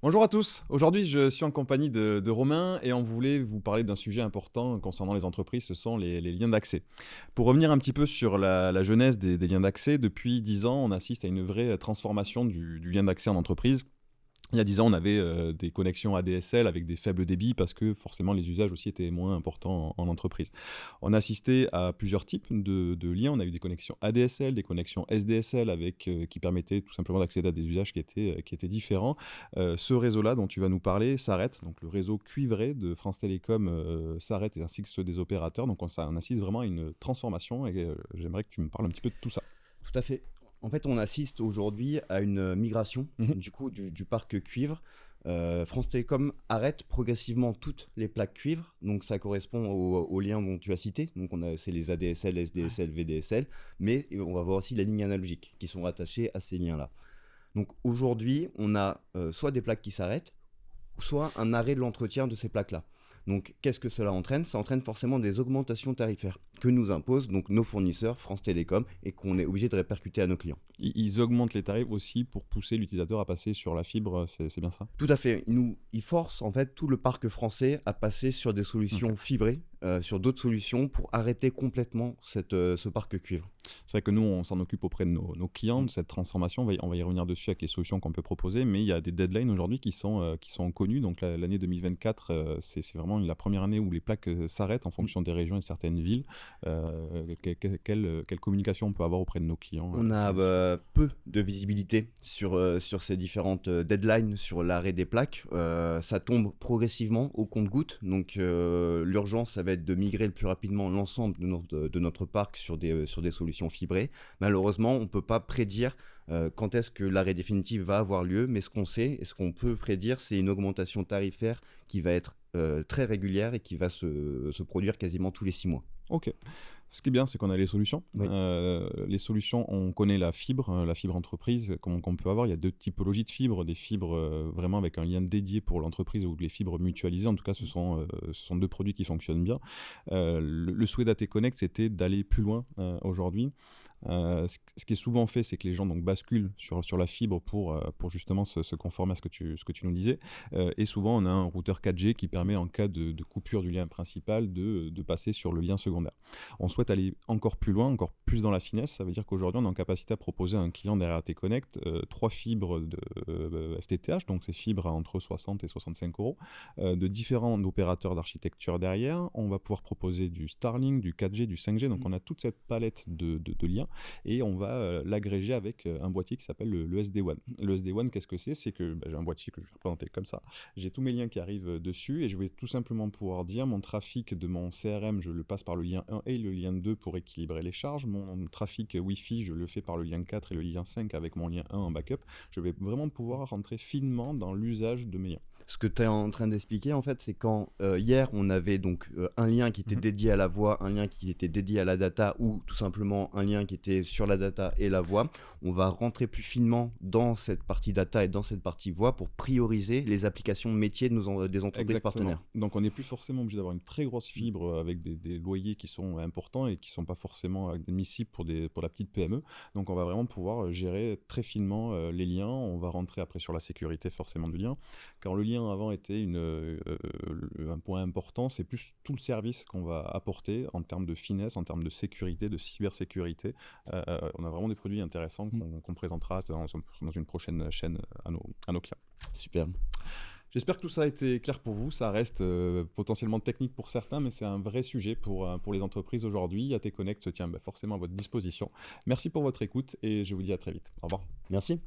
Bonjour à tous. Aujourd'hui, je suis en compagnie de Romain et on voulait vous parler d'un sujet important concernant les entreprises, ce sont les liens d'accès. Pour revenir un petit peu sur la genèse des liens d'accès, depuis 10 ans, on assiste à une vraie transformation du lien d'accès en entreprise. Il y a 10 ans, on avait des connexions ADSL avec des faibles débits parce que forcément les usages aussi étaient moins importants en entreprise. On a assisté à plusieurs types de liens. On a eu des connexions ADSL, des connexions SDSL qui permettaient tout simplement d'accéder à des usages qui étaient différents. Ce réseau-là dont tu vas nous parler s'arrête. Donc le réseau cuivré de France Télécom s'arrête ainsi que ceux des opérateurs. Donc on assiste vraiment à une transformation et j'aimerais que tu me parles un petit peu de tout ça. Tout à fait. En fait, on assiste aujourd'hui à une migration Mhm. du parc cuivre. France Télécom arrête progressivement toutes les plaques cuivre, donc ça correspond aux liens dont tu as cité. Donc c'est les ADSL, SDSL, VDSL, mais on va voir aussi les lignes analogiques qui sont rattachées à ces liens-là. Donc aujourd'hui, on a soit des plaques qui s'arrêtent, soit un arrêt de l'entretien de ces plaques-là. Donc, qu'est-ce que cela entraîne? Ça entraîne forcément des augmentations tarifaires que nous imposent donc nos fournisseurs, France Télécom, et qu'on est obligé de répercuter à nos clients. Ils augmentent les tarifs aussi pour pousser l'utilisateur à passer sur la fibre, c'est bien ça? Tout à fait. Ils forcent en fait tout le parc français à passer sur des Ok. solutions fibrées, sur d'autres solutions pour arrêter complètement ce parc cuivre. C'est vrai que nous, on s'en occupe auprès de nos clients de cette transformation. On va y revenir dessus avec les solutions qu'on peut proposer, mais il y a des deadlines aujourd'hui qui sont connus. Donc l'année 2024, c'est vraiment la première année où les plaques s'arrêtent en fonction des régions et certaines villes. Quelle communication on peut avoir auprès de nos clients On a peu de visibilité sur ces différentes deadlines sur l'arrêt des plaques. Ça tombe progressivement au compte-gouttes. Donc l'urgence, ça va être de migrer le plus rapidement l'ensemble de notre parc sur des solutions fibrées. Malheureusement, on ne peut pas prédire quand est-ce que l'arrêt définitif va avoir lieu. Mais ce qu'on sait et ce qu'on peut prédire, c'est une augmentation tarifaire qui va être très régulière et qui va se produire quasiment tous les 6 mois. Ok. Ce qui est bien, c'est qu'on a les solutions. Oui. Les solutions, on connaît la fibre entreprise qu'on peut avoir. Il y a deux typologies de fibres, des fibres vraiment avec un lien dédié pour l'entreprise ou les fibres mutualisées. En tout cas, ce sont deux produits qui fonctionnent bien. Le souhait d'AT Connect, c'était d'aller plus loin aujourd'hui. Ce qui est souvent fait, c'est que les gens donc, basculent sur la fibre pour justement se conformer à ce que tu nous disais. Et souvent, on a un routeur 4G qui permet, en cas de coupure du lien principal, de passer sur le lien secondaire. On souhaite aller encore plus loin, encore plus dans la finesse. Ça veut dire qu'aujourd'hui, on est en capacité à proposer à un client derrière AT Connect 3 fibres de FTTH, donc ces fibres à entre 60 et 65 euros, de différents opérateurs d'architecture derrière. On va pouvoir proposer du Starlink, du 4G, du 5G. Donc, on a toute cette palette de liens et on va l'agréger avec un boîtier qui s'appelle le SD-WAN. Le SD-WAN, qu'est-ce que c'est? C'est que j'ai un boîtier que je vais représenter comme ça. J'ai tous mes liens qui arrivent dessus et je vais tout simplement pouvoir dire mon trafic de mon CRM, je le passe par le lien 1 et le lien 2 pour équilibrer les charges. Mon trafic Wi-Fi, je le fais par le lien 4 et le lien 5 avec mon lien 1 en backup. Je vais vraiment pouvoir rentrer finement dans l'usage de mes liens. Ce que tu es en train d'expliquer, en fait, c'est quand hier, on avait donc un lien qui était Mhm. dédié à la voix, un lien qui était dédié à la data, ou tout simplement un lien qui était sur la data et la voix. On va rentrer plus finement dans cette partie data et dans cette partie voix pour prioriser les applications métiers des entreprises Exactement. partenaires. Donc on n'est plus forcément obligé d'avoir une très grosse fibre avec des loyers qui sont importants et qui ne sont pas forcément admissibles pour la petite PME. Donc on va vraiment pouvoir gérer très finement les liens. On va rentrer après sur la sécurité forcément du lien. Quand le lien avant était un point important, c'est plus tout le service qu'on va apporter en termes de finesse, en termes de sécurité, de cybersécurité. On a vraiment des produits intéressants qu'on présentera dans une prochaine chaîne à nos clients. Superbe. J'espère que tout ça a été clair pour vous. Ça reste potentiellement technique pour certains, mais c'est un vrai sujet pour les entreprises aujourd'hui. AT Connect se tient forcément à votre disposition. Merci pour votre écoute et je vous dis à très vite. Au revoir. Merci.